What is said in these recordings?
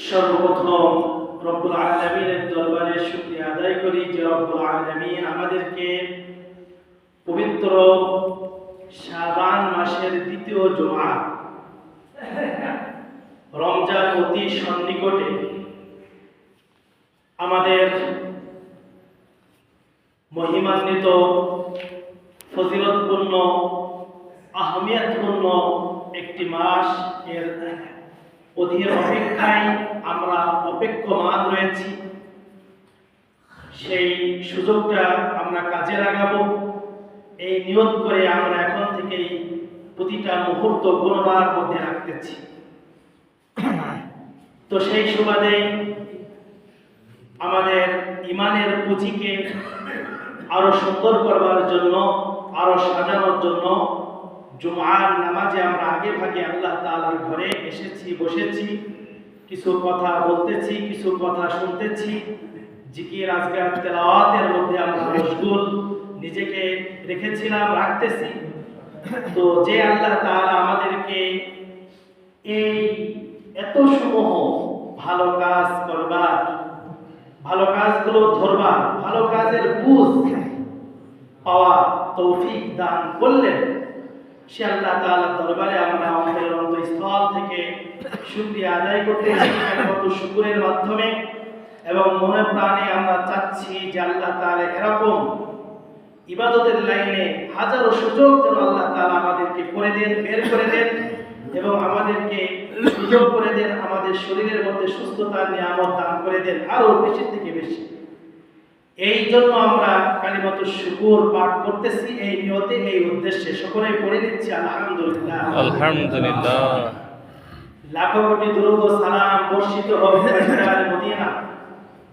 সর্বপ্রথম রব্বুল আলামিনের দরবারে শুকরিয়া আদায় করি যে রব্বুল আলামিন আমাদেরকে পবিত্র শাবান মাসের দ্বিতীয় জুমআ রমজান অতি সন্নিকটে আমাদের মহিমান্বিত ফজিলতপূর্ণ আহমিয়তপূর্ণ একটি মাস এর অধীর অপেক্ষায় আমরা অপেক্ষমান রয়েছি। সেই সুযোগটা আমরা কাজে লাগাবো এই নিয়ত করে আমরা এখন থেকেই প্রতিটা মুহূর্ত গণনার মধ্যে রাখতেছি। তো সেই সুবাদে আমাদের ইমানের পুঁজিকে আরো সুন্দর করবার জন্য, আরো সাজানোর জন্য জুমআর নামাজে আমরা আগে ভাগে আল্লাহ তাআলার ঘরে এসেছি, বসেছি, কিছু কথা বলতেছি, কিছু কথা শুনতেছি, জিকির আজকার তেলাওয়াতের মধ্যে আমরা মশগুল নিজেকে রেখেছিলাম, রাখতেছি। তো যে আল্লাহ তাআলা আমাদেরকে এই এত সমূহ ভালো কাজ করবার, ভালো কাজগুলো ধরবার, ভালো কাজের বুঝ পাওয়া তৌফিক দান করলেন, সে আল্লাহ তাআলার দরবারে আমরা আমাদের অন্তঃস্থল থেকে শুকরিয়া আদায় করতেছি কত শুকরের মাধ্যমে, এবং মনে প্রাণে আমরা চাচ্ছি যে আল্লাহ তাআলা এরকম ইবাদতের লাইনে হাজারো সুযোগ যেন আল্লাহ তাআলা আমাদেরকে করে দেন, বের করে দেন, এবং আমাদেরকে সুযোগ করে দেন, আমাদের শরীরের মধ্যে সুস্থতার নিয়ামত দান করে দেন আরো বেশি থেকে বেশি। এই জন্য আমরা কালিমাতু শুকর পাঠ করতেছি, এই নিয়তে, এই উদ্দেশ্যে সকলে পড়ে দিচ্ছি আলহামদুলিল্লাহ। আলহামদুলিল্লাহ। লাখো কোটি দুরূদ ও সালাম বর্ষিত হোক সরকার মদিনা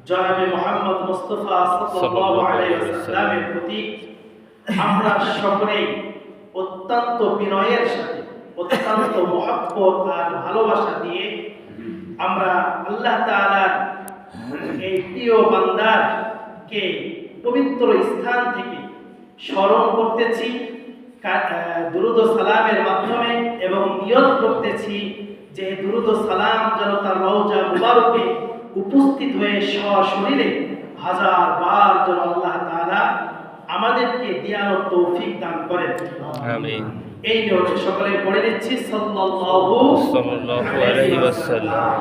জনাবে মুহাম্মদ মুস্তাফা সাল্লাল্লাহু আলাইহি ওয়াসাল্লামের প্রতি। আমরা সকলেই অত্যন্ত বিনয়ের সাথে, অত্যন্ত মহব্বত আর ভালোবাসা দিয়ে আমরা আল্লাহ তাআলার এই প্রিয় বান্দারকে পবিত্র স্থান থেকে স্মরণ করতেছি দুরূদ ও সালামের মাধ্যমে, এবং নিয়ত করতেছি যে দুরূদ ও সালাম যেন তার রওজা মুবারকে উপস্থিত হয়ে সশরীরে হাজার বার যেন আল্লাহ তাআলা আমাদেরকে দিয়ার তৌফিক দান করেন, আমিন। এই নিয়তে সকলে পড়ে নিচ্ছি সাল্লাল্লাহু আলাইহি ওয়াসাল্লাম।